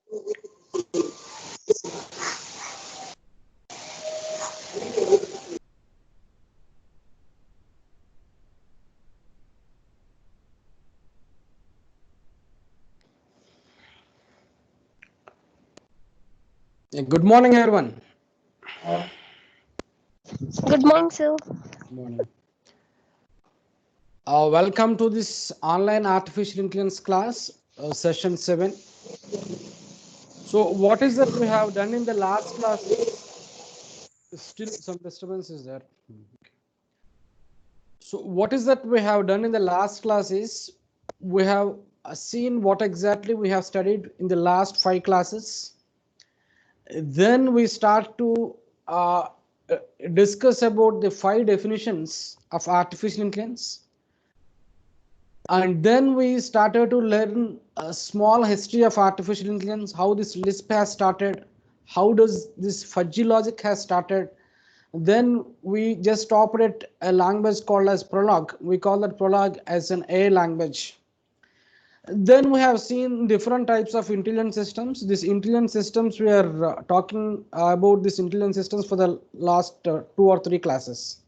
Good morning, everyone. Good morning, sir. Good morning. Welcome to this online artificial intelligence class, session 7. So, what is that we have done in the last class? Still, some disturbance is there. So, what is that we have done in the last class is we have seen what exactly we have studied in the last 5 classes. Then we start to discuss about the 5 definitions of artificial intelligence. And then we started to learn a small history of artificial intelligence, how this Lisp has started, how does this fuzzy logic has started. Then we just stopped at a language called as Prolog. We call that Prolog as an A language. Then we have seen different types of intelligent systems. These intelligent systems, we are talking about these intelligent systems for the last 2 or 3 classes.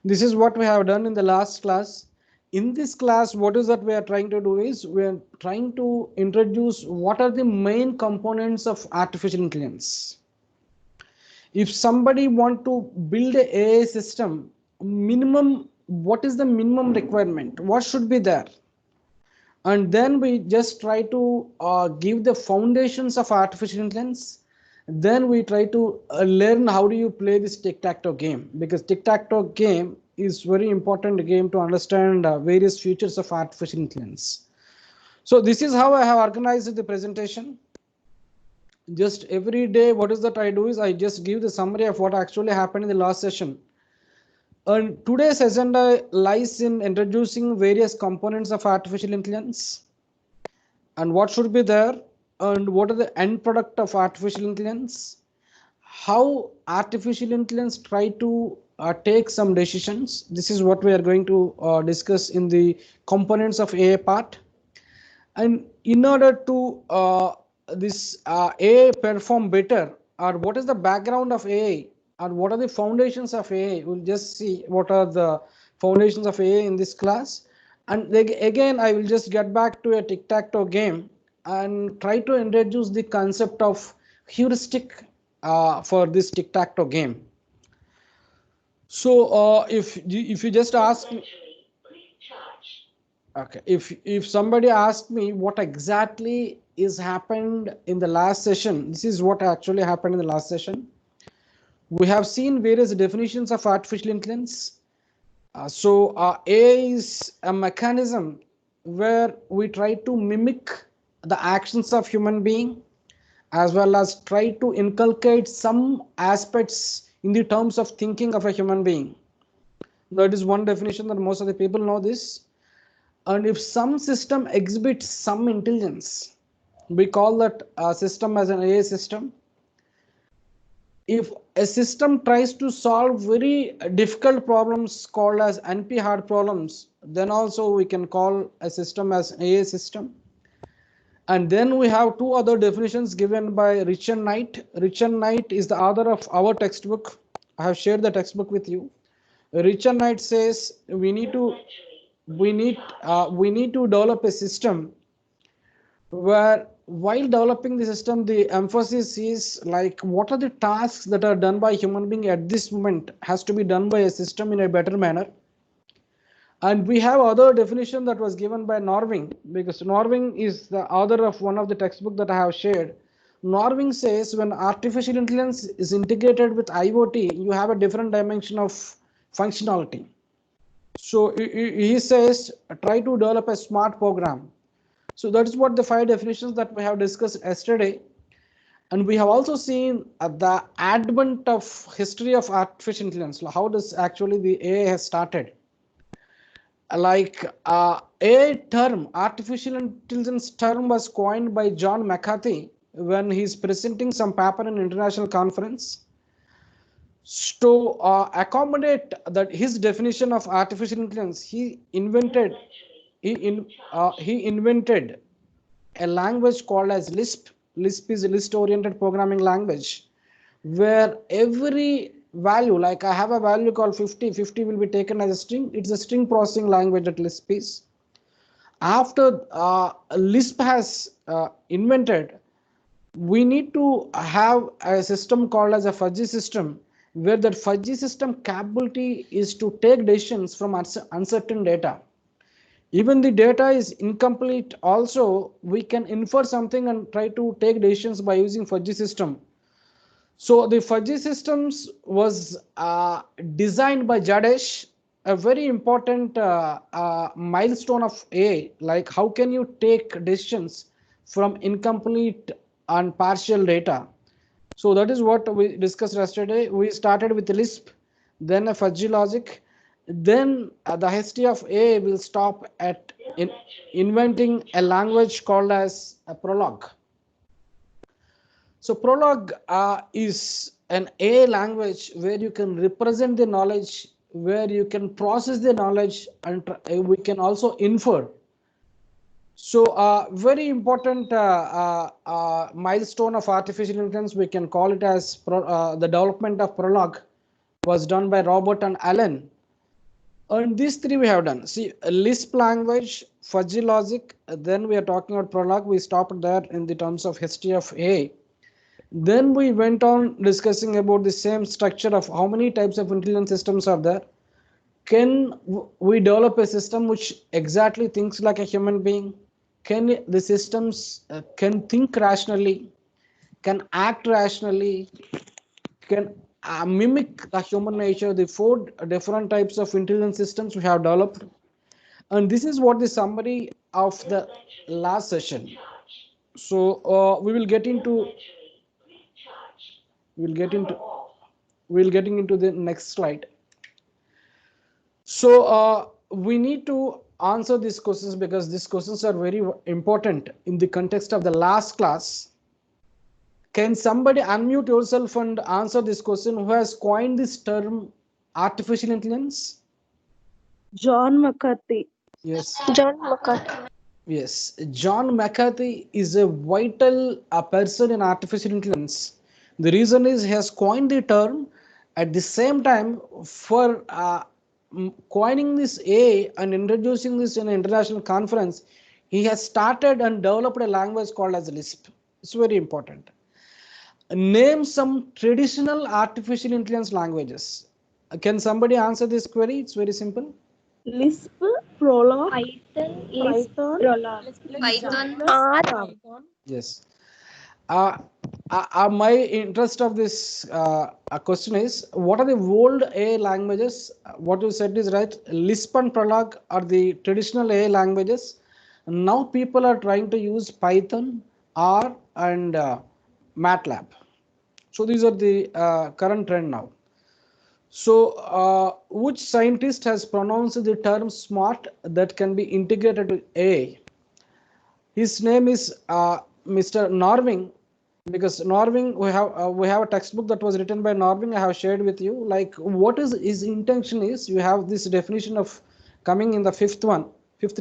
This is what we have done in the last class. In this class, what is that we are trying to do is we are trying to introduce what are the main components of artificial intelligence. If somebody want to build a AI system, minimum, what is the minimum requirement? What should be there? And then we just try to give the foundations of artificial intelligence. Then we try to learn how do you play this tic-tac-toe game, because tic-tac-toe game is very important game to understand various features of artificial intelligence. So this is how I have organized the presentation. Just every day, what is that I do is I just give the summary of what actually happened in the last session. And today's agenda lies in introducing various components of artificial intelligence and what should be there and what are the end product of artificial intelligence, how artificial intelligence try to take some decisions. This is what we are going to discuss in the components of AI part. And in order to this AI perform better, or what is the background of AI, or what are the foundations of AI, we'll just see what are the foundations of AI in this class. And again, I will just get back to a tic-tac-toe game and try to introduce the concept of heuristic for this tic-tac-toe game. So if you just ask me, okay, if somebody asks me what exactly is happened in the last session, this is what actually happened in the last session. We have seen various definitions of artificial intelligence. AI is a mechanism where we try to mimic the actions of human being, as well as try to inculcate some aspects in the terms of thinking of a human being. That is one definition that most of the people know this. And if some system exhibits some intelligence, we call that system as an AI system. If a system tries to solve very difficult problems called as NP hard problems, then also we can call a system as an AI system. And then we have 2 other definitions given by Rich and Knight. Rich and Knight is the author of our textbook. I have shared the textbook with you. Rich and Knight says we need to develop a system where while developing the system, the emphasis is like what are the tasks that are done by human being at this moment has to be done by a system in a better manner. And we have other definition that was given by Norving, because Norving is the author of one of the textbook that I have shared. Norving says when artificial intelligence is integrated with IoT, you have a different dimension of functionality. So he says try to develop a smart program. So that is what the 5 definitions that we have discussed yesterday. And we have also seen the advent of history of artificial intelligence. How does actually the AI has started? Like AI term, artificial intelligence term was coined by John McCarthy when he's presenting some paper in international conference. To accommodate that his definition of artificial intelligence, he invented a language called as Lisp, Lisp is a list-oriented programming language where every value, like I have a value called 50, 50 will be taken as a string. It's a string processing language that Lisp is. After Lisp has invented, we need to have a system called as a fuzzy system, where that fuzzy system capability is to take decisions from uncertain data. Even the data is incomplete, also we can infer something and try to take decisions by using fuzzy system. So the fuzzy systems was designed by Jadesh, a very important milestone of AI. Like how can you take decisions from incomplete and partial data? So that is what we discussed yesterday. We started with Lisp, then a fuzzy logic, then the history of AI will stop at inventing a language called as a Prolog. So Prolog is an AI language where you can represent the knowledge, where you can process the knowledge, and we can also infer. So very important milestone of artificial intelligence, we can call it as the development of Prolog was done by Robert and Allen. And these three we have done. See, Lisp language, fuzzy logic, then we are talking about Prolog. We stopped there in the terms of history of AI. Then we went on discussing about the same structure of how many types of intelligent systems are there. Can we develop a system which exactly thinks like a human being? Can the systems can think rationally, can act rationally, can mimic the human nature? The four different types of intelligent systems we have developed. And this is what the summary of the last session. So we will get into getting into the next slide. So we need to answer these questions because these questions are very important in the context of the last class. Can somebody unmute yourself and answer this question? Who has coined this term artificial intelligence? John McCarthy. Yes. John McCarthy. Yes, John McCarthy is a vital person in artificial intelligence. The reason is he has coined the term. At the same time, for coining this AI and introducing this in an international conference, he has started and developed a language called as Lisp. It's very important. Name some traditional artificial intelligence languages. Can somebody answer this query? It's very simple. Lisp, Prolog, Python, Lisp, Python, Prolog. Python, R. Yes. My interest of this question is, what are the old AI languages? What you said is right. Lisp and Prolog are the traditional AI languages. Now people are trying to use Python, R, and MATLAB. So these are the current trend now. So which scientist has pronounced the term smart that can be integrated with AI? His name is Mr. Norving, because Norving, we have a textbook that was written by Norving. I have shared with you. Like what is his intention is, you have this definition of coming in the fifth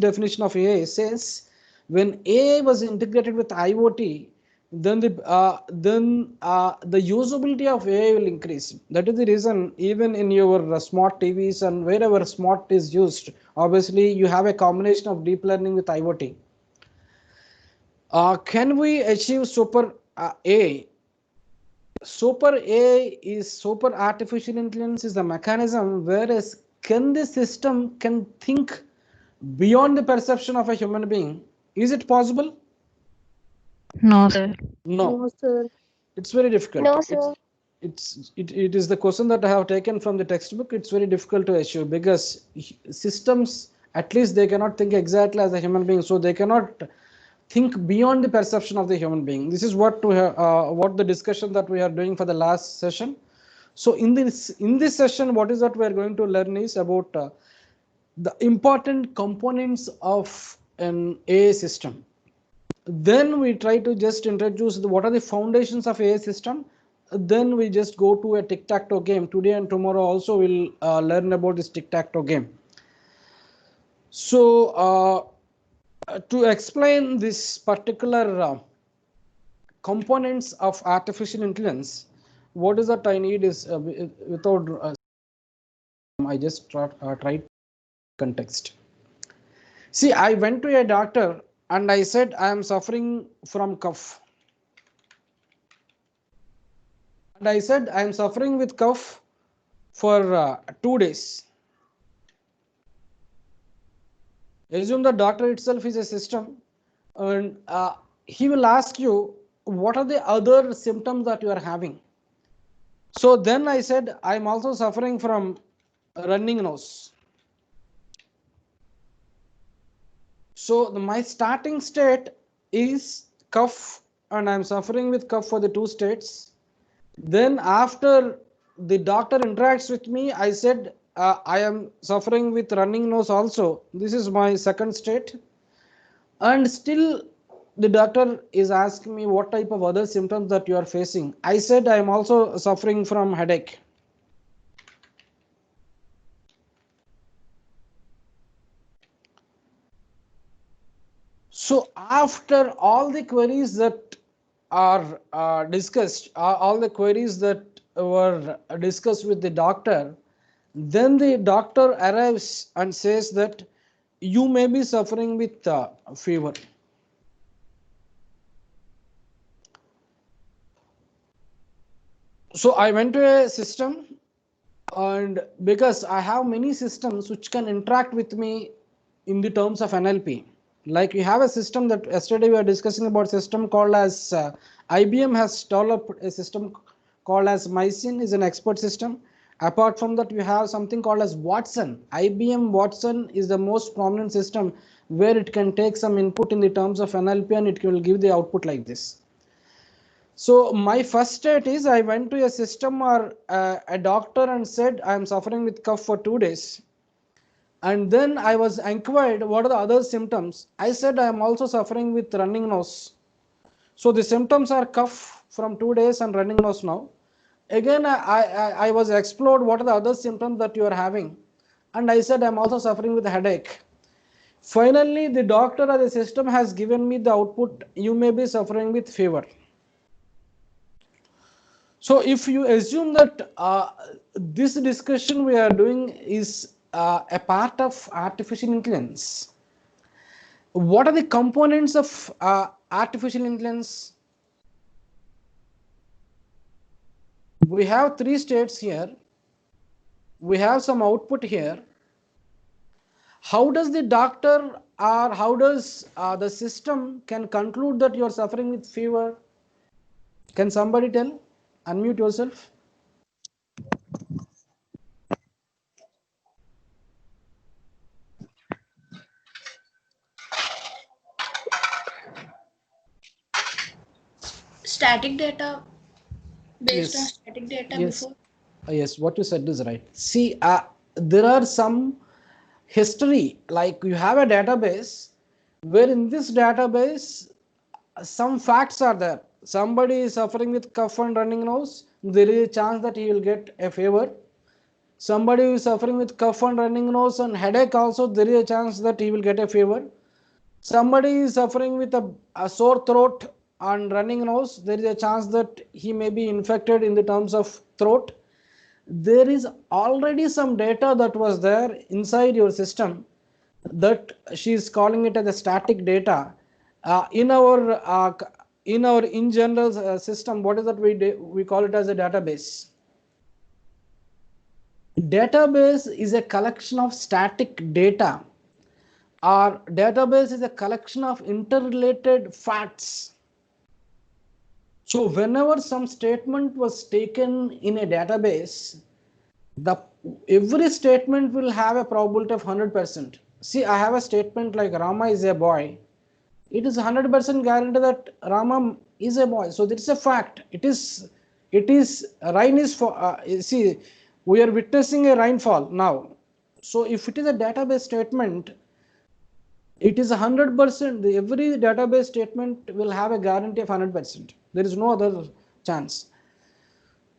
definition of AI says, when AI was integrated with IoT, then the usability of AI will increase. That is the reason even in your smart TVs and wherever smart is used, obviously you have a combination of deep learning with IoT. Can we achieve super AI? Super AI is super artificial intelligence is the mechanism, whereas can the system can think beyond the perception of a human being? Is it possible? No, sir. No. No, sir. It's very difficult. No, sir. It is the question that I have taken from the textbook. It's very difficult to achieve because systems, at least they cannot think exactly as a human being, so they cannot think beyond the perception of the human being. This is what what the discussion that we are doing for the last session. So in this session, what is that we are going to learn is about the important components of an AI system. Then we try to just introduce what are the foundations of AI system. Then we just go to a tic-tac-toe game. Today and tomorrow also we'll learn about this tic-tac-toe game. So to explain this particular components of artificial intelligence. What is that I need is without I just tried context. See, I went to a doctor and I said I am suffering from cough. And I said I am suffering with cough for 2 days. Assume the doctor itself is a system, and he will ask you what are the other symptoms that you are having. So then I said I am also suffering from running nose. So my starting state is cough, and I am suffering with cough for the 2 states. Then after the doctor interacts with me, I said I am suffering with running nose also. This is my second state. And still the doctor is asking me what type of other symptoms that you are facing. I said I am also suffering from headache. So after all the queries that are discussed, all the queries that were discussed with the doctor, then the doctor arrives and says that you may be suffering with fever. So I went to a system, and because I have many systems which can interact with me in the terms of NLP. Like we have a system that yesterday we were discussing about system called as IBM has developed a system called as Mycin, is an expert system. Apart from that, we have something called as Watson. IBM Watson is the most prominent system where it can take some input in the terms of NLP and it will give the output like this. So my first state is I went to a system or a doctor and said I am suffering with cough for 2 days. And then I was inquired what are the other symptoms. I said I am also suffering with running nose. So the symptoms are cough from 2 days and running nose now. Again, I was explored what are the other symptoms that you are having. And I said I am also suffering with headache. Finally, the doctor or the system has given me the output, you may be suffering with fever. So if you assume that this discussion we are doing is a part of artificial intelligence, what are the components of artificial intelligence? We have 3 states here. We have some output here. How does the doctor or how does the system can conclude that you are suffering with fever? Can somebody tell? Unmute yourself. Static data based on Yes. static data Yes. before. Yes, what you said is right. See, there are some history, like you have a database where in this database some facts are there. Somebody is suffering with cough and running nose, there is a chance that he will get a fever. Somebody who is suffering with cough and running nose and headache also, there is a chance that he will get a fever. Somebody is suffering with a sore throat and running nose, there is a chance that he may be infected in the terms of throat. There is already some data that was there inside your system that she is calling it as a static data. In our in general system, what is that we call it as a database. Database is a collection of static data. Our database is a collection of interrelated facts. So whenever some statement was taken in a database, every statement will have a probability of 100%. See, I have a statement like Rama is a boy. It is 100% guaranteed that Rama is a boy. So this is a fact. It is rain is for see, we are witnessing a rainfall now. So if it is a database statement, it is 100%. Every database statement will have a guarantee of 100%. There is no other chance.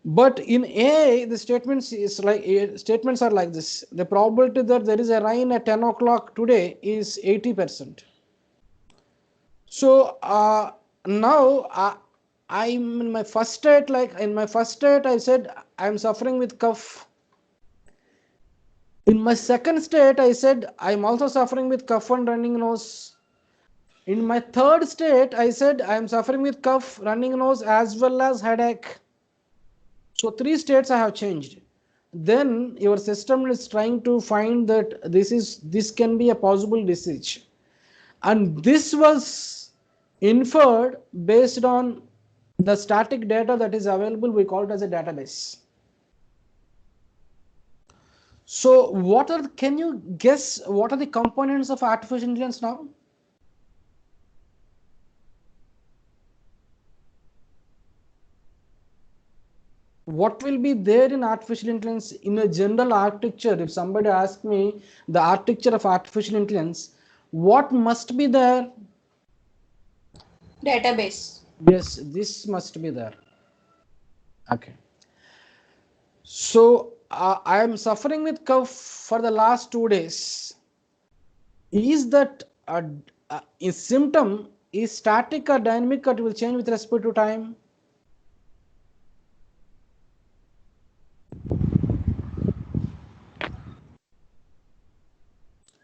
But in AI, the statements are like this. The probability that there is a rain at 10 o'clock today is 80%. So now I'm in my first state, like in my first state, I said I'm suffering with cough. In my second state, I said I'm also suffering with cough and running nose. In my third state, I said I'm suffering with cough, running nose, as well as headache. So 3 states I have changed. Then your system is trying to find that this can be a possible disease, and this was inferred based on the static data that is available. We call it as a database. So can you guess what are the components of artificial intelligence now? What will be there in artificial intelligence in a general architecture? If somebody asks me the architecture of artificial intelligence, what must be there? Database. Yes, this must be there. Okay. So I am suffering with cough for the last 2 days. Is that a symptom is static or dynamic, or it will change with respect to time?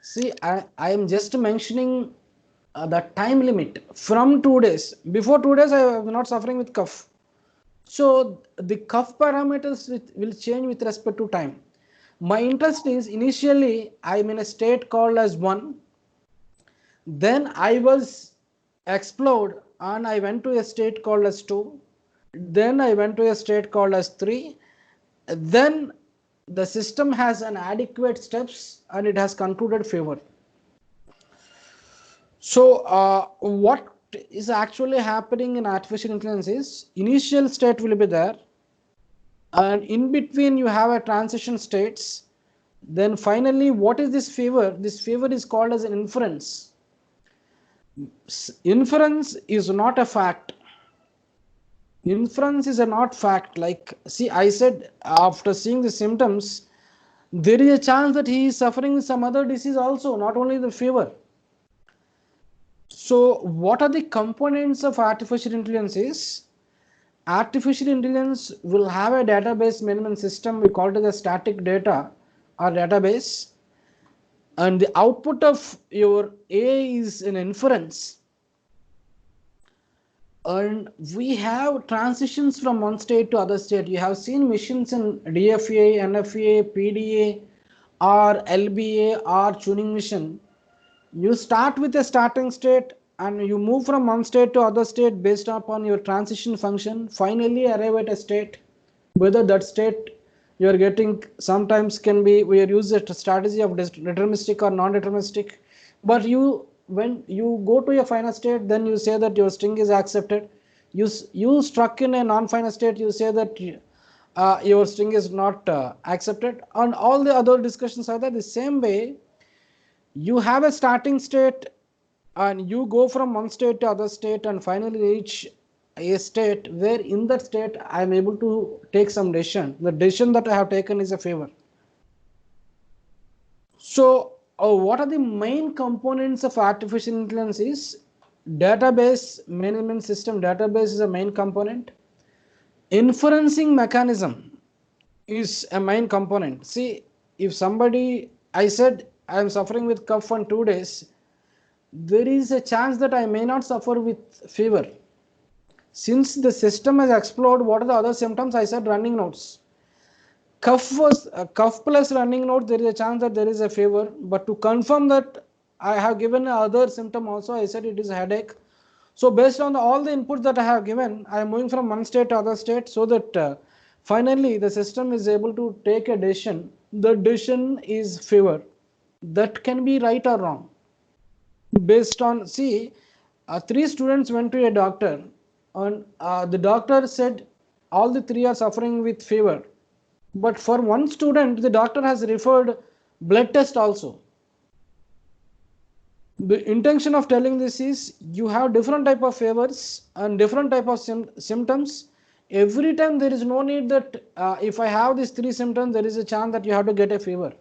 See, I am just mentioning the time limit from 2 days. Before 2 days, I was not suffering with cough. So the cough parameters will change with respect to time. My interest is initially I am in a state called as 1. Then I was explored and I went to a state called as 2. Then I went to a state called as 3. Then the system has an adequate steps and it has concluded favor. So what is actually happening in artificial intelligence is initial state will be there, and in between you have a transition states. Then finally, what is this favor? This favor is called as an inference. Inference is not a fact. Inference is a not fact. Like, see, I said after seeing the symptoms, there is a chance that he is suffering with some other disease also, not only the fever. So what are the components of artificial intelligence is, artificial intelligence will have a database management system. We call it as static data or database, and the output of your A is an inference, and we have transitions from one state to other state. You have seen missions in DFA, NFA, PDA, or LBA, or tuning mission. You start with a starting state and you move from one state to other state based upon your transition function. Finally arrive at a state. Whether that state you are getting sometimes can be, we use a strategy of deterministic or non-deterministic. But when you go to your final state, then you say that your string is accepted. You struck in a non-final state, you say that your string is not accepted. And all the other discussions are there. The same way, you have a starting state and you go from one state to other state and finally reach a state where in that state I am able to take some decision. The decision that I have taken is a favor. So what are the main components of artificial intelligence is database management system. Database is a main component. Inferencing mechanism is a main component. See, if somebody, I said I am suffering with cough for 2 days, there is a chance that I may not suffer with fever. Since the system has explored what are the other symptoms, I said running nose. Cough plus running nose, there is a chance that there is a fever. But to confirm that I have given other symptom also, I said it is headache. So based on all the inputs that I have given, I am moving from one state to other state, so that finally the system is able to take a decision. The decision is fever. That can be right or wrong. Based on, see, 3 students went to a doctor and the doctor said all the 3 are suffering with fever. But for one student, the doctor has referred blood test also. The intention of telling this is you have different type of fevers and different type of symptoms. Every time there is no need that if I have these 3 symptoms, there is a chance that you have to get a fever.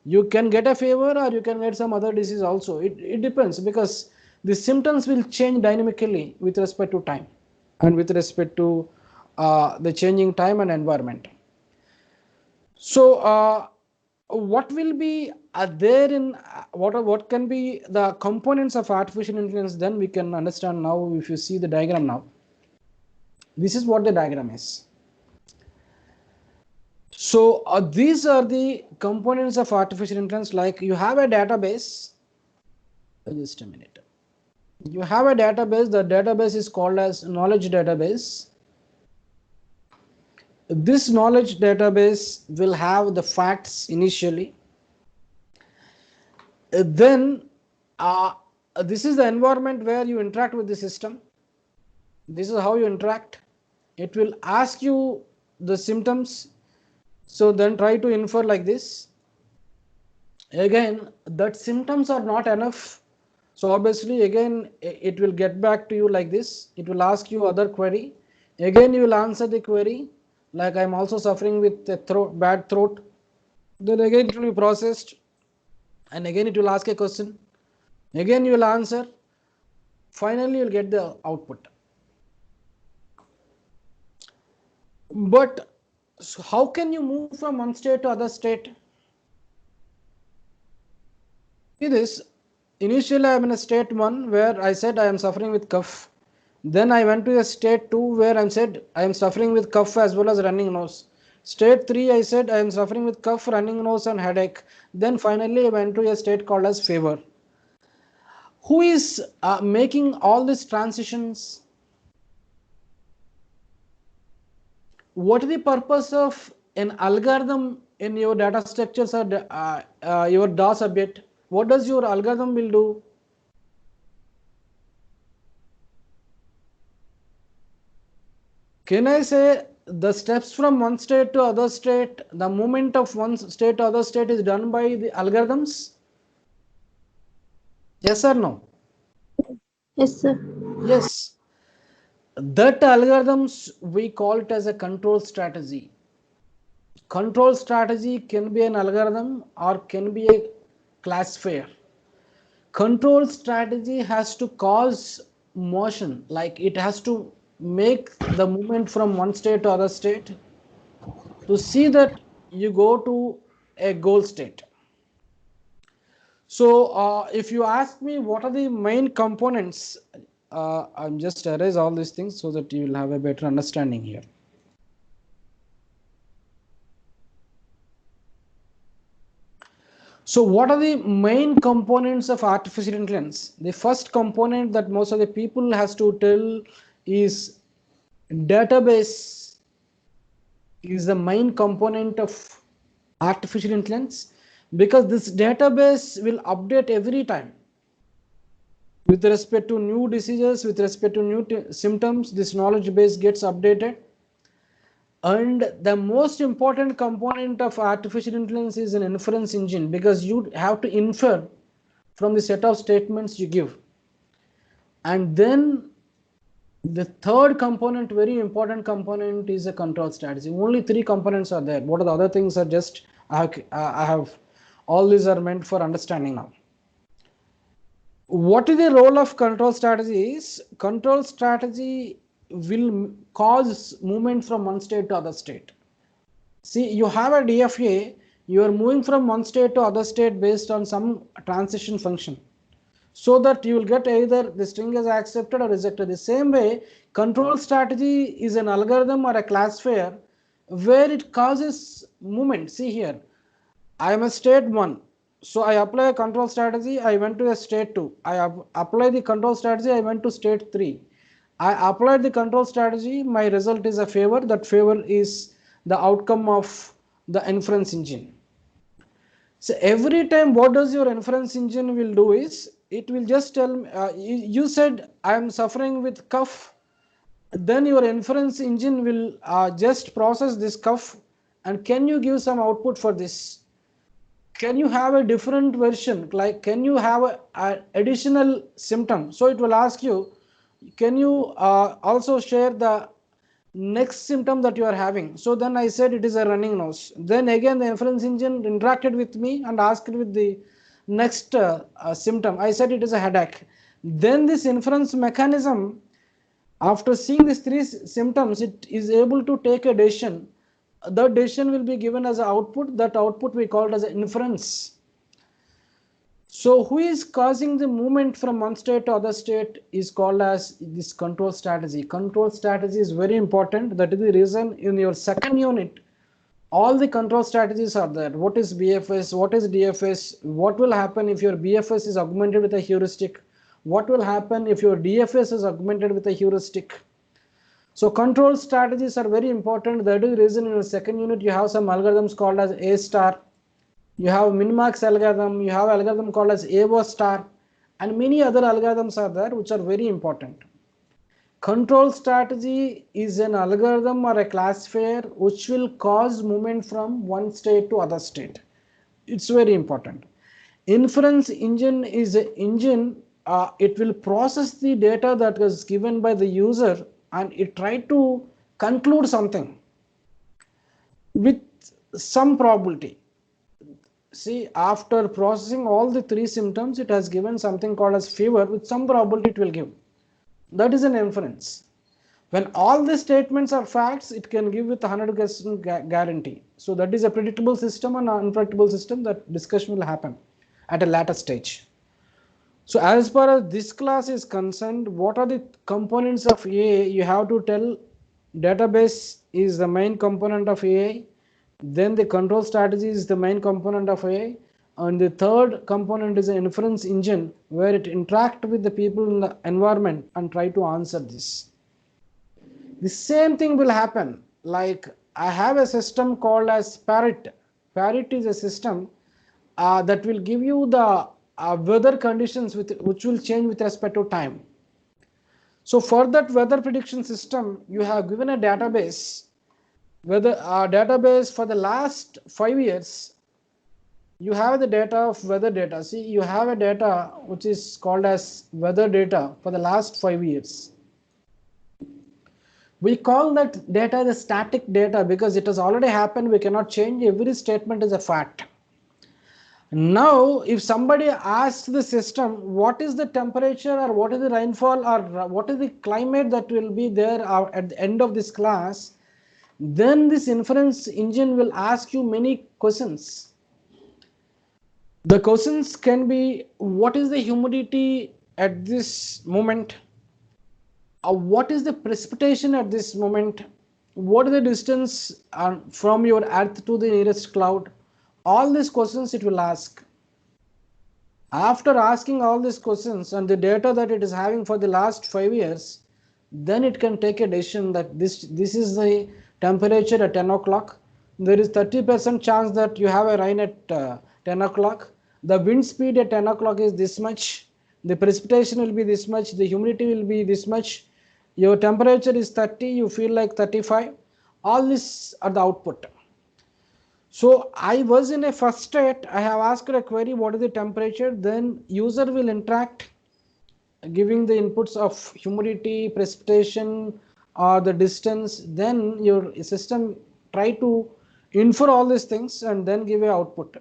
You can get a fever or you can get some other disease also. It depends, because the symptoms will change dynamically with respect to time. and with respect to the changing time and environment. So what will be there in what can be the components of artificial intelligence, then we can understand now. If you see the diagram now, this is what the diagram is. So these are the components of artificial intelligence. Like you have a database, just a minute, you have a database. The database is called as knowledge database. This knowledge database will have the facts initially. Then this is the environment where you interact with the system. This is how you interact. It will ask you the symptoms. So then try to infer like this. Again, that symptoms are not enough. So obviously again it will get back to you like this. It will ask you other query. Again you will answer the query. Like I'm also suffering with a bad throat. Then again it will be processed. And again it will ask a question. Again you will answer. Finally you will get the output. But so how can you move from one state to other state? See this. Initially I am in a state 1 where I said I am suffering with cough. Then I went to a state 2 where I said I am suffering with cough as well as running nose. State 3 I said I am suffering with cough, running nose and headache. Then finally I went to a state called as fever. Who is making all these transitions? What is the purpose of an algorithm in your data structures or your DOS object? What does your algorithm will do? Can I say the steps from one state to other state, the movement of one state to other state is done by the algorithms? Yes or no? Yes, sir. Yes. That algorithms we call it as a control strategy. Control strategy can be an algorithm or can be a classifier. Control strategy has to cause motion, like it has to make the movement from one state to other state to see that you go to a goal state. So if you ask me what are the main components, I'm just erase all these things so that you will have a better understanding here. So what are the main components of artificial intelligence? The first component that most of the people has to tell is database is the main component of artificial intelligence, because this database will update every time with respect to new diseases, with respect to new symptoms. This knowledge base gets updated. And the most important component of artificial intelligence is an inference engine, because you have to infer from the set of statements you give. And then the third component, very important component, is a control strategy. Only 3 components are there. What are the other things are just, I have all these are meant for understanding now. What is the role of control strategy is, control strategy will cause movement from one state to other state. See, you have a DFA, you are moving from one state to other state based on some transition function, so that you will get either the string is accepted or rejected. The same way, control strategy is an algorithm or a classifier where it causes movement. See here, I am a state 1. So I apply a control strategy, I went to a state 2. I apply the control strategy, I went to state 3. I applied the control strategy, my result is a favor. That favor is the outcome of the inference engine. So every time what does your inference engine will do is, it will just tell me, you said I am suffering with cough, then your inference engine will just process this cough, and can you give some output for this? Can you have a different version, like can you have a additional symptom? So it will ask you, can you also share the next symptom that you are having? So then I said it is a running nose. Then again the inference engine interacted with me and asked with the next symptom. I said it is a headache. Then this inference mechanism After seeing these three symptoms, it is able to take a decision. The decision will be given as an output. That output we call it as an inference. So who is causing the movement from one state to other state is called as this control strategy. Control strategy is very important. That is the reason in your second unit, all the control strategies are there. What is BFS? What is DFS? What will happen if your BFS is augmented with a heuristic? What will happen if your DFS is augmented with a heuristic? So control strategies are very important. That is the reason in your second unit you have some algorithms called as A star. You have Minimax algorithm. You have algorithm called as AO star, and many other algorithms are there which are very important. Control strategy is an algorithm or a classifier which will cause movement from one state to other state. It's very important. Inference engine is an engine. It will process the data that was given by the user and it try to conclude something with some probability. See, after processing all the three symptoms, it has given something called as fever. With some probability it will give. That is an inference. When all the statements are facts, it can give with 100% guarantee. So that is a predictable system and an unpredictable system. That discussion will happen at a later stage. So as far as this class is concerned, what are the components of AI? You have to tell database is the main component of AI. Then the control strategy is the main component of AI. And the third component is an inference engine where it interact with the people in the environment and try to answer this. The same thing will happen. Like I have a system called as Parrot. Parrot is a system that will give you the weather conditions which will change with respect to time. So for that weather prediction system, you have given a database. Weather database for the last 5 years. You have the data of weather data. See, you have a data which is called as weather data for the last 5 years. We call that data the static data because it has already happened. We cannot change. Every statement is a fact. Now, if somebody asks the system what is the temperature or what is the rainfall or what is the climate that will be there at the end of this class, then this inference engine will ask you many questions. The questions can be what is the humidity at this moment? What is the precipitation at this moment? What is the distance from your earth to the nearest cloud? All these questions it will ask. After asking all these questions and the data that it is having for the last 5 years, then it can take a decision that this is the temperature at 10 o'clock. There is 30% chance that you have a rain at 10 o'clock. The wind speed at 10 o'clock is this much. The precipitation will be this much. The humidity will be this much. Your temperature is 30. You feel like 35. All this are the output. So I was in a first state. I have asked a query, what is the temperature? Then user will interact, giving the inputs of humidity, precipitation, or the distance. Then your system try to infer all these things and then give a output.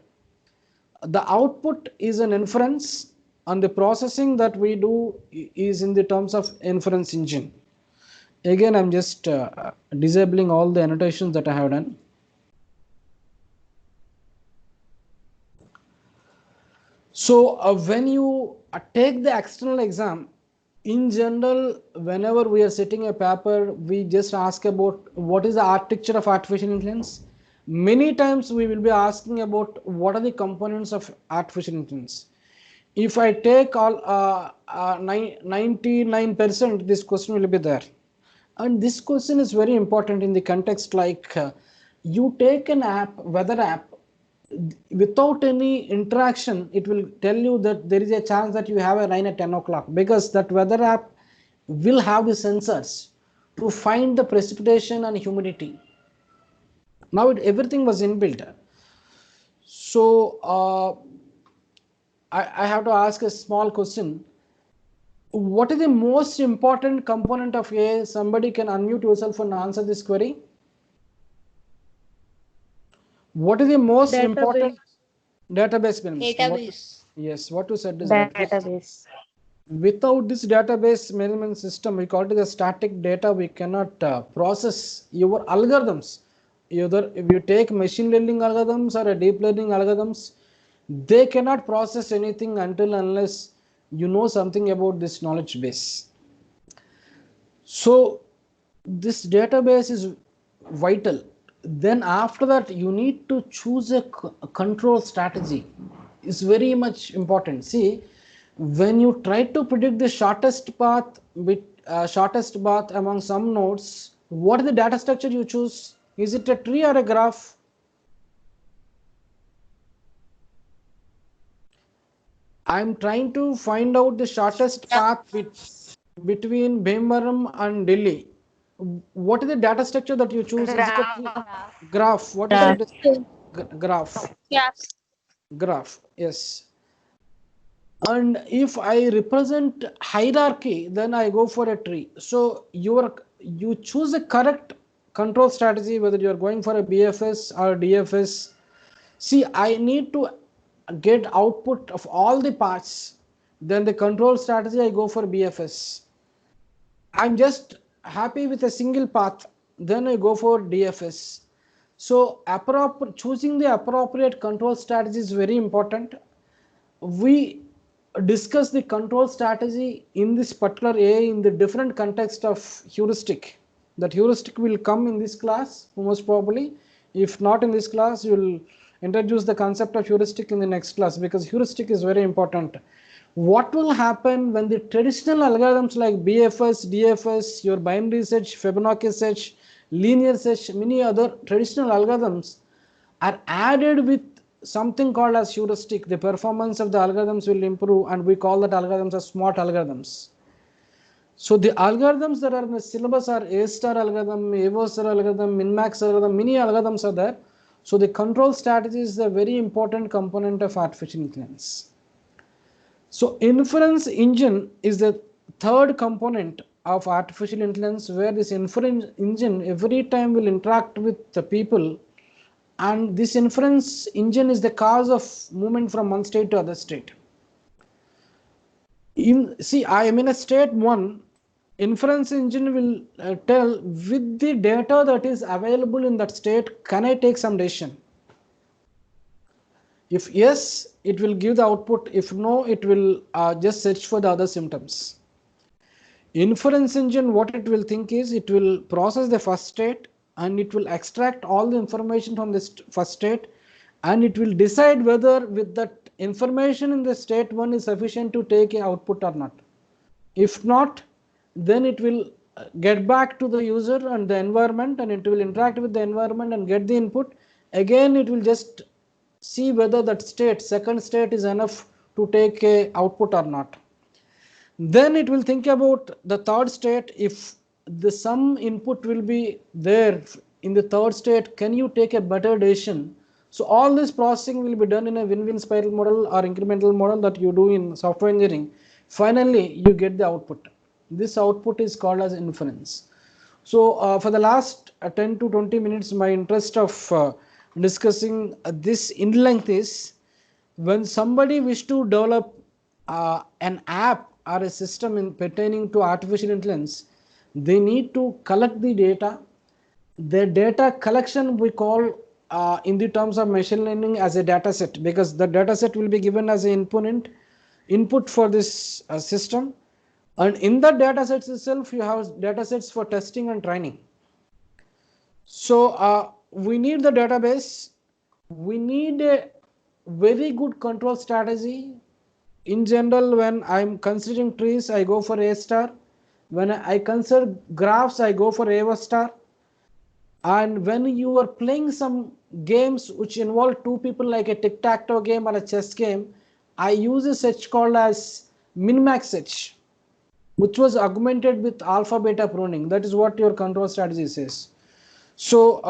The output is an inference and the processing that we do is in the terms of inference engine. Again, I'm just disabling all the annotations that I have done. So when you take the external exam, in general, whenever we are setting a paper, we just ask about what is the architecture of artificial intelligence. Many times we will be asking about what are the components of artificial intelligence. If I take all 99%, this question will be there. And this question is very important in the context like you take an app, weather app, without any interaction, it will tell you that there is a chance that you have a rain at 10 o'clock because that weather app will have the sensors to find the precipitation and humidity. Now everything was inbuilt. So I have to ask a small question. What is the most important component of AI? Somebody can unmute yourself and answer this query. What is the most important database? Database. Yes, what you said is right. Database. Without this database management system, we call it the static data, we cannot process your algorithms. Either if you take machine learning algorithms or a deep learning algorithms, they cannot process anything until unless you know something about this knowledge base. So this database is vital. Then after that, you need to choose a control strategy. It's very much important. See, when you try to predict the shortest path among some nodes, what is the data structure you choose? Is it a tree or a graph? I'm trying to find out the shortest path between Bhimbaram and Delhi. What is the data structure that you choose? Is it a tree? Graph. What is it? Graph. Yeah. Graph. Yes. And if I represent hierarchy, then I go for a tree. So you choose a correct control strategy, whether you are going for a BFS or DFS. See, I need to get output of all the parts. Then the control strategy, I go for BFS. I'm just happy with a single path, then I go for DFS. So choosing the appropriate control strategy is very important. We discuss the control strategy in this particular A in the different context of heuristic. That heuristic will come in this class most probably. If not in this class, you will introduce the concept of heuristic in the next class, because heuristic is very important. What will happen when the traditional algorithms like BFS, DFS, your binary search, Fibonacci search, linear search, many other traditional algorithms are added with something called as heuristic? The performance of the algorithms will improve, and we call that algorithms as smart algorithms. So the algorithms that are in the syllabus are A star algorithm, AVO star algorithm, min-max algorithm, many algorithms are there. So the control strategy is a very important component of artificial intelligence. So inference engine is the third component of artificial intelligence, where this inference engine every time will interact with the people, and this inference engine is the cause of movement from one state to other state. See, I am in a state 1, inference engine will tell with the data that is available in that state, can I take some decision? If yes, it will give the output. If no, it will just search for the other symptoms. Inference engine, what it will think is, it will process the first state and it will extract all the information from this first state, and it will decide whether with that information in the state 1 is sufficient to take an output or not. If not, then it will get back to the user and the environment, and it will interact with the environment and get the input. Again, it will just see whether that state, second state, is enough to take a output or not. Then it will think about the third state. If the some input will be there in the third state, can you take a better decision? So all this processing will be done in a win-win spiral model or incremental model that you do in software engineering. Finally, you get the output. This output is called as inference. So for the last 10 to 20 minutes, my interest of discussing this in length is, when somebody wish to develop an app or a system pertaining to artificial intelligence, they need to collect the data. The data collection we call in the terms of machine learning as a data set, because the data set will be given as an input for this system, and in the data sets itself you have data sets for testing and training. So we need the database, we need a very good control strategy. In general, when I'm considering trees, I go for A star. When I consider graphs, I go for A star. And when you are playing some games which involve two people, like a tic-tac-toe game or a chess game, I use a search called as min-max search, which was augmented with alpha beta pruning. That is what your control strategy says. So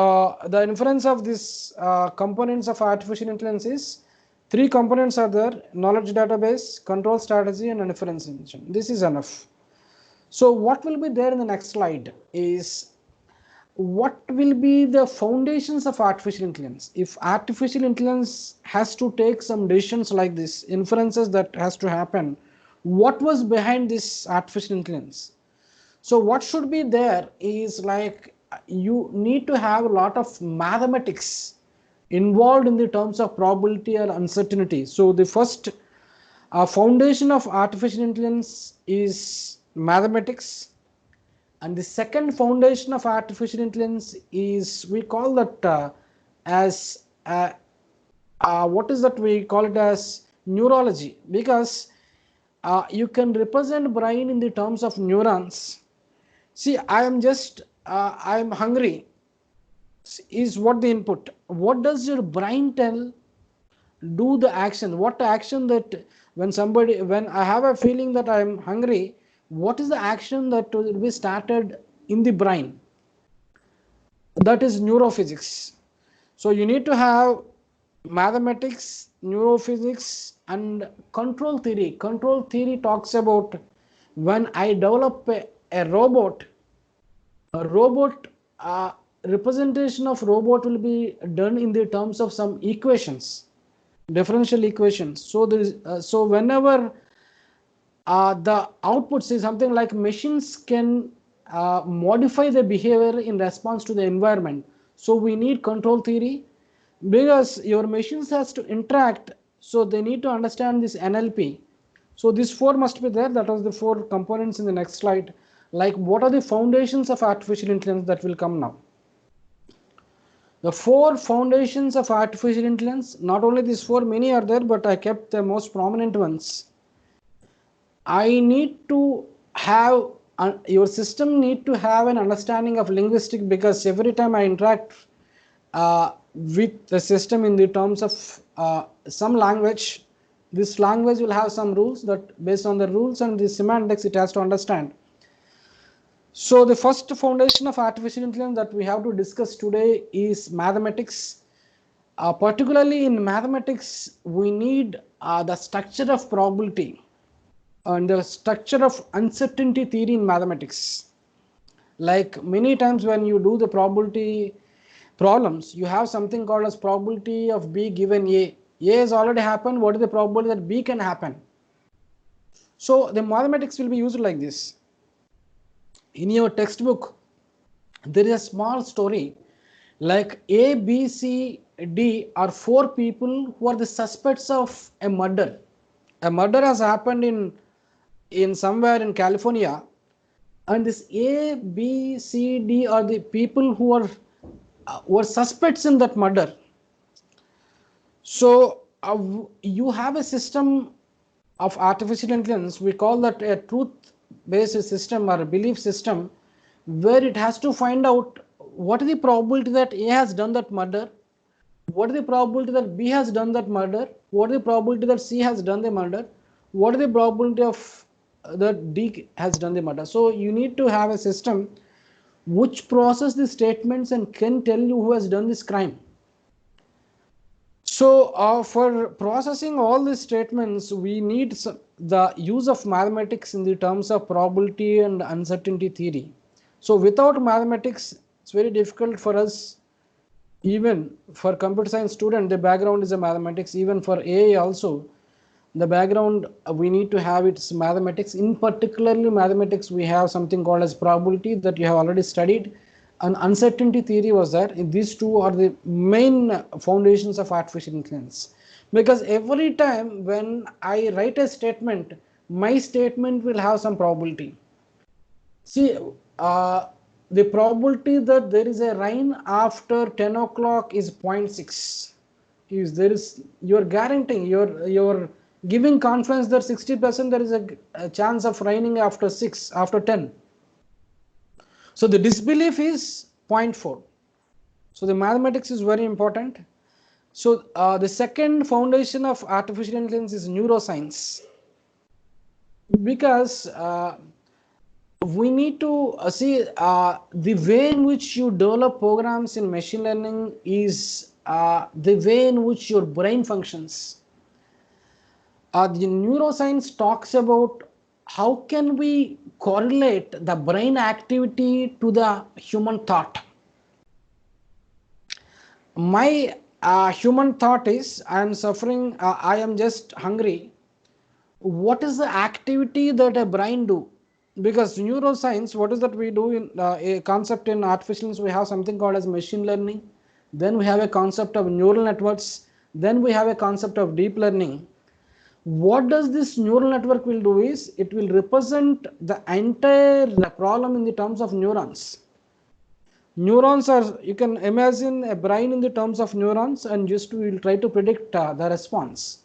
the inference of these components of artificial intelligence is, 3 components are there: knowledge database, control strategy, and inference engine. This is enough. So what will be there in the next slide is, what will be the foundations of artificial intelligence. If artificial intelligence has to take some decisions like this, inferences that has to happen, what was behind this artificial intelligence. So what should be there is like you need to have a lot of mathematics involved in the terms of probability or uncertainty. So the first foundation of artificial intelligence is mathematics, and the second foundation of artificial intelligence is, we call that as what is that, we call it as neurology, because you can represent brain in the terms of neurons. See, I am just I am hungry is what the input. What does your brain tell? Do the action. What action that when I have a feeling that I am hungry, what is the action that will be started in the brain? That is neurophysics. So you need to have mathematics, neurophysics, and control theory. Control theory talks about when I develop a robot, representation of robot will be done in the terms of some equations, differential equations. So there is so whenever the outputs is something like machines can modify the behavior in response to the environment. So we need control theory, because your machines has to interact, so they need to understand this NLP. So these four must be there. That was the four components in the next slide. Like what are the foundations of artificial intelligence that will come now? The four foundations of artificial intelligence, not only these four, many are there, but I kept the most prominent ones. I need to have your system need to have an understanding of linguistic, because every time I interact with the system in the terms of some language, this language will have some rules that based on the rules and the semantics it has to understand. So the first foundation of artificial intelligence that we have to discuss today is mathematics. Particularly in mathematics, we need the structure of probability and the structure of uncertainty theory in mathematics. Like many times when you do the probability problems, you have something called as probability of B given A. A has already happened. What is the probability that B can happen? So the mathematics will be used like this. In your textbook, there is a small story like A, B, C, D are four people who are the suspects of a murder. A murder has happened in somewhere in California, and this A, B, C, D are the people who were suspects in that murder. So you have a system of artificial intelligence, we call that a truth-based system or a belief system, where it has to find out what is the probability that A has done that murder, what is the probability that B has done that murder, what is the probability that C has done the murder, what is the probability of that D has done the murder. So you need to have a system which process the statements and can tell you who has done this crime. So for processing all these statements, we need the use of mathematics in the terms of probability and uncertainty theory. So without mathematics, it's very difficult for us. Even for computer science student, the background is a mathematics. Even for AI also, the background we need to have its mathematics. In particularly mathematics, we have something called as probability that you have already studied, and uncertainty theory was there. These two are the main foundations of artificial intelligence, because every time when I write a statement, my statement will have some probability. See, the probability that there is a rain after 10 o'clock is 0.6. Is there is, you're guaranteeing, you're giving confidence that 60% there is a chance of raining after 6, after 10. So the disbelief is 0.4. So the mathematics is very important. So the second foundation of artificial intelligence is neuroscience, because we need to see the way in which you develop programs in machine learning is the way in which your brain functions. The neuroscience talks about how can we correlate the brain activity to the human thought. My human thought is I am suffering, I am just hungry. what is the activity that a brain do? Because neuroscience, what is that we do in a concept in artificial intelligence, we have something called as machine learning, then we have a concept of neural networks, then we have a concept of deep learning. What does this neural network will do is it will represent the entire problem in the terms of neurons. Neurons are, you can imagine a brain in the terms of neurons, and just we will try to predict the response.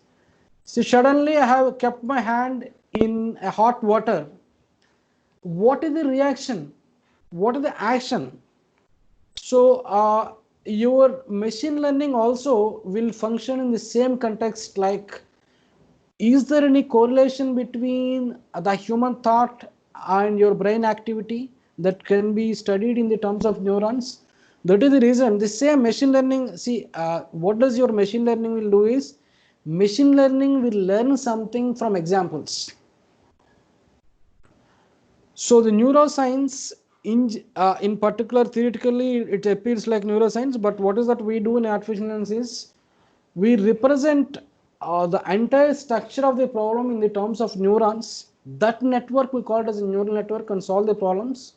See, suddenly I have kept my hand in a hot water. What is the reaction? What is the action? So your machine learning also will function in the same context, like is there any correlation between the human thought and your brain activity that can be studied in the terms of neurons? That is the reason the same machine learning, see what does your machine learning will do is machine learning will learn something from examples. So the neuroscience in particular, theoretically it appears like neuroscience, but what is that we do in artificial intelligence is we represent the entire structure of the problem in the terms of neurons. That network we call it as a neural network and solve the problems.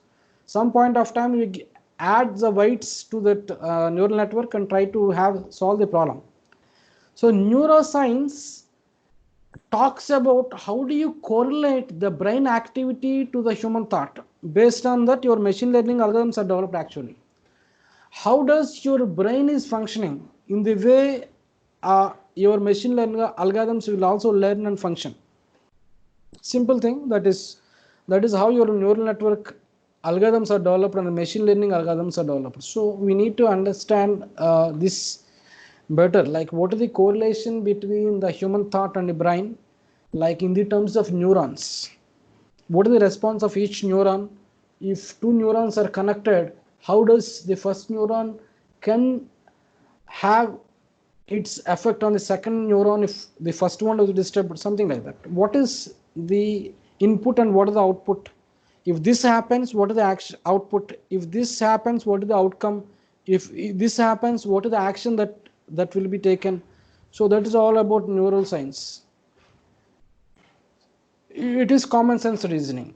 Some point of time we add the weights to that neural network and try to have solve the problem. So neuroscience talks about how do you correlate the brain activity to the human thought. Based on that, your machine learning algorithms are developed actually. How does your brain is functioning in the way your machine learning algorithms will also learn and function. Simple thing, that is how your neural network algorithms are developed and machine learning algorithms are developed. So we need to understand this better, like what is the correlation between the human thought and the brain, like in the terms of neurons. What is the response of each neuron? If two neurons are connected, how does the first neuron can have its effect on the second neuron if the first one is disturbed, something like that. What is the input and what is the output? If this happens, what is the output? If this happens, what is the outcome? If this happens, what is the action that will be taken? So that is all about neural science. It is common sense reasoning.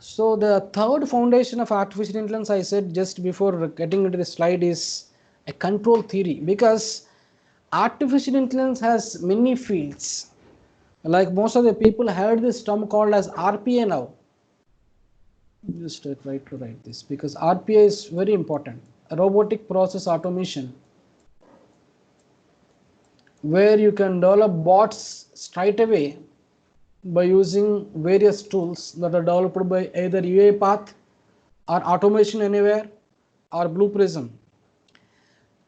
So the third foundation of artificial intelligence, I said just before getting into the slide, is a control theory, because artificial intelligence has many fields. Like most of the people heard this term called as RPA now. Just try to write this because RPA is very important. Robotic process automation, where you can develop bots straight away by using various tools that are developed by either UiPath or Automation Anywhere or Blue Prism.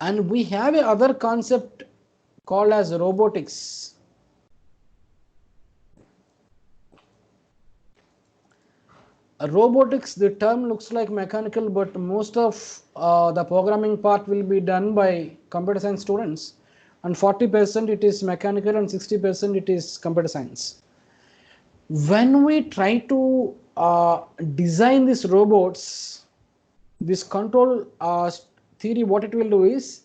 And we have a other concept called as robotics. Robotics, the term looks like mechanical, but most of the programming part will be done by computer science students, and 40% it is mechanical and 60% it is computer science. When we try to design these robots, this control theory, what it will do is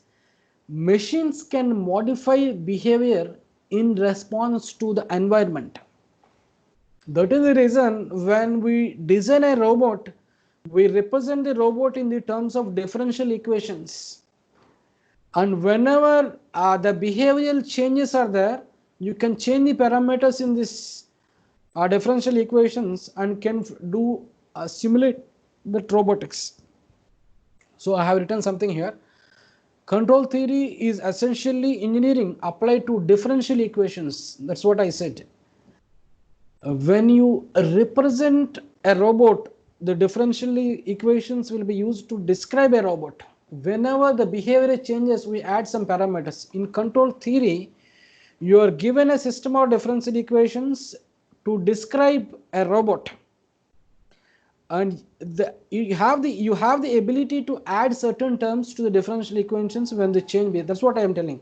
machines can modify behavior in response to the environment. That is the reason when we design a robot, we represent the robot in the terms of differential equations. And whenever the behavioral changes are there, you can change the parameters in this differential equations and can do simulate the robotics. So I have written something here. Control theory is essentially engineering applied to differential equations. That's what I said. When you represent a robot, the differential equations will be used to describe a robot. Whenever the behavior changes, we add some parameters. In control theory, you are given a system of differential equations to describe a robot, and you have the ability to add certain terms to the differential equations when they change. That's what I am telling.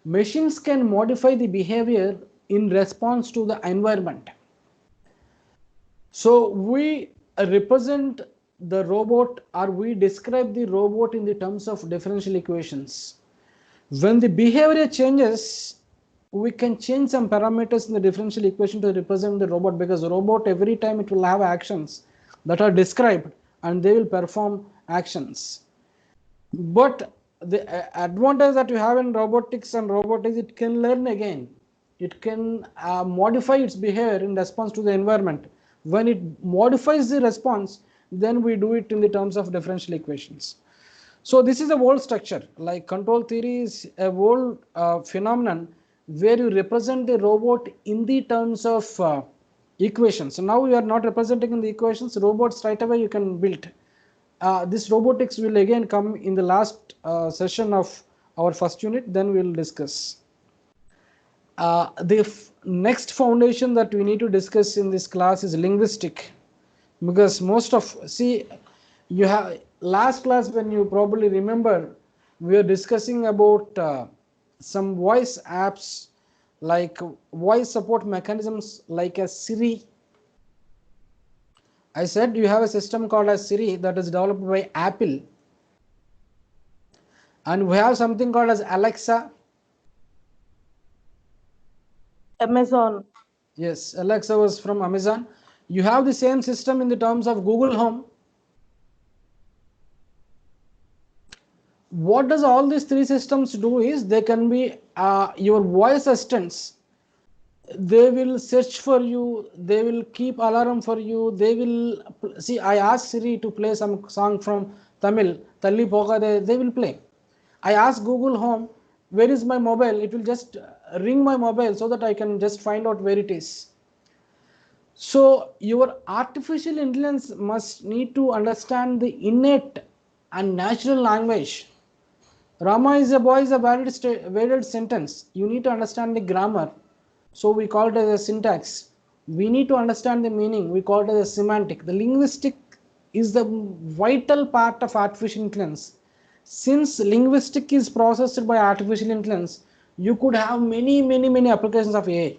Machines can modify the behavior in response to the environment. So we represent the robot, or we describe the robot in the terms of differential equations. When the behavior changes, we can change some parameters in the differential equation to represent the robot, because the robot every time it will have actions that are described and they will perform actions. But the advantage that you have in robotics and robotics, it can learn again. It can modify its behavior in response to the environment. When it modifies the response, then we do it in the terms of differential equations. So this is a whole structure. Like control theory is a whole phenomenon where you represent the robot in the terms of equations. So now you are not representing in the equations, robots right away you can build. This robotics will again come in the last session of our first unit, then we will discuss. The next foundation that we need to discuss in this class is linguistic, because most of, see, you have last class, when you probably remember, we are discussing about some voice apps, like voice support mechanisms like a Siri. I said you have a system called as Siri that is developed by Apple, and we have something called as Alexa. Amazon. Yes, Alexa was from Amazon. You have the same system in the terms of Google Home. What does all these three systems do is they can be your voice assistants. They will search for you, they will keep alarm for you, they will see. I asked Siri to play some song from Tamil, Talli Pogade, they will play. I ask Google Home, where is my mobile? It will just ring my mobile so that I can just find out where it is. So your artificial intelligence must need to understand the innate and natural language. Rama is a boy is a valid sentence. You need to understand the grammar. So we call it as a syntax. We need to understand the meaning. We call it as a semantic. The linguistic is the vital part of artificial intelligence. Since linguistic is processed by artificial intelligence, you could have many applications of AI.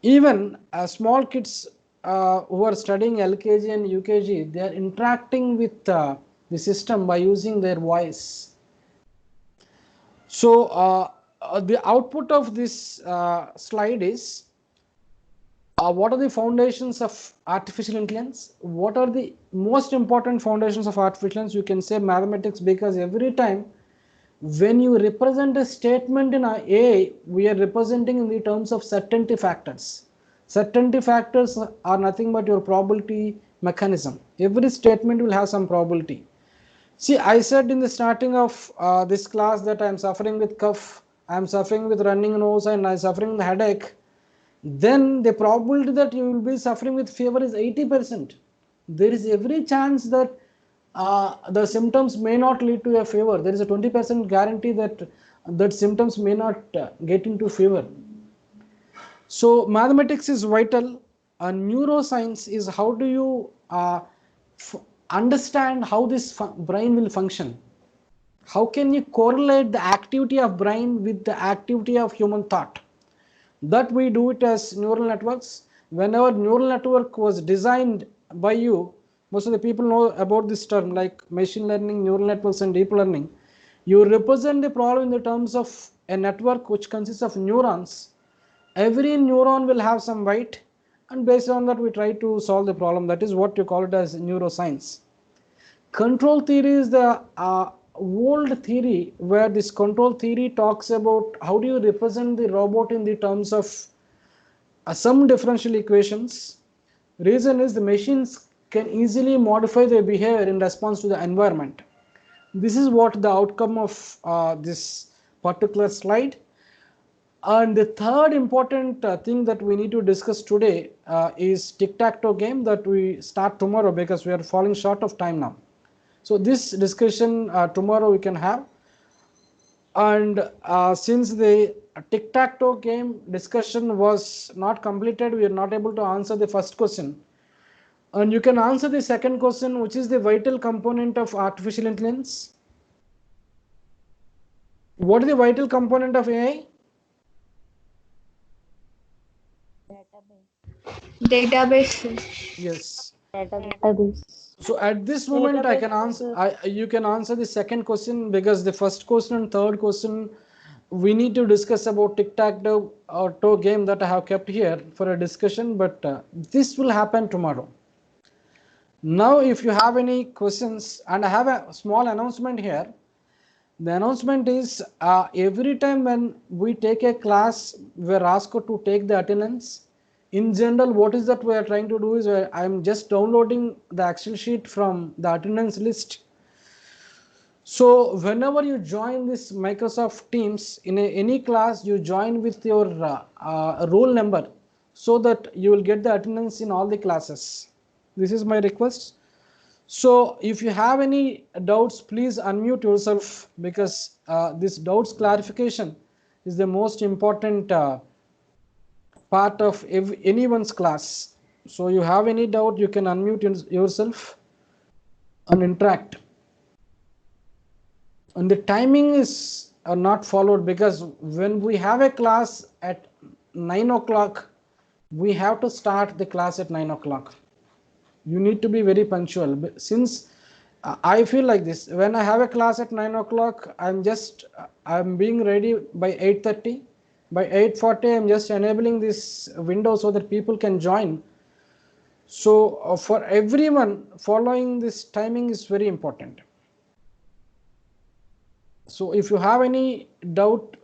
Even small kids who are studying LKG and UKG, they are interacting with the system by using their voice. So the output of this slide is what are the foundations of artificial intelligence? What are the most important foundations of artificial intelligence? You can say mathematics, because every time when you represent a statement in AI, we are representing in the terms of certainty factors. Certainty factors are nothing but your probability mechanism. Every statement will have some probability. See, I said in the starting of this class that I am suffering with cough, I am suffering with running nose, and I am suffering with headache. Then the probability that you will be suffering with fever is 80%. There is every chance that the symptoms may not lead to a fever. There is a 20% guarantee that symptoms may not get into fever. So mathematics is vital, and neuroscience is how do you understand how this brain will function. How can you correlate the activity of brain with the activity of human thought? That we do it as neural networks. Whenever neural network was designed by you, most of the people know about this term like machine learning, neural networks and deep learning. You represent the problem in the terms of a network which consists of neurons. Every neuron will have some weight, and based on that we try to solve the problem. That is what you call it as neuroscience. Control theory is the old theory where this control theory talks about how do you represent the robot in the terms of some differential equations. Reason is the machines can easily modify their behavior in response to the environment. This is what the outcome of this particular slide. And the third important thing that we need to discuss today is tic-tac-toe game that we start tomorrow, because we are falling short of time now. So this discussion tomorrow we can have. And since the tic-tac-toe game discussion was not completed, we are not able to answer the first question. And you can answer the second question, which is the vital component of artificial intelligence. What is the vital component of AI? Database. Yes. Database. So at this moment I can answer, you can answer the second question, because the first question and third question we need to discuss about tic-tac-toe game that I have kept here for a discussion, but this will happen tomorrow. Now, if you have any questions, and I have a small announcement here. The announcement is every time when we take a class, we are asked to take the attendance. In general, what is that we are trying to do is I am just downloading the Excel sheet from the attendance list. So whenever you join this Microsoft Teams in any class, you join with your roll number so that you will get the attendance in all the classes. This is my request. So if you have any doubts, please unmute yourself, because this doubts clarification is the most important part of anyone's class. So you have any doubt, you can unmute yourself and interact. And the timing is not followed, because when we have a class at 9 o'clock, we have to start the class at 9 o'clock. You need to be very punctual. Since I feel like this, when I have a class at 9 o'clock, I'm being ready by 8:30. By 8:40, I'm just enabling this window so that people can join. So for everyone, following this timing is very important. So if you have any doubt,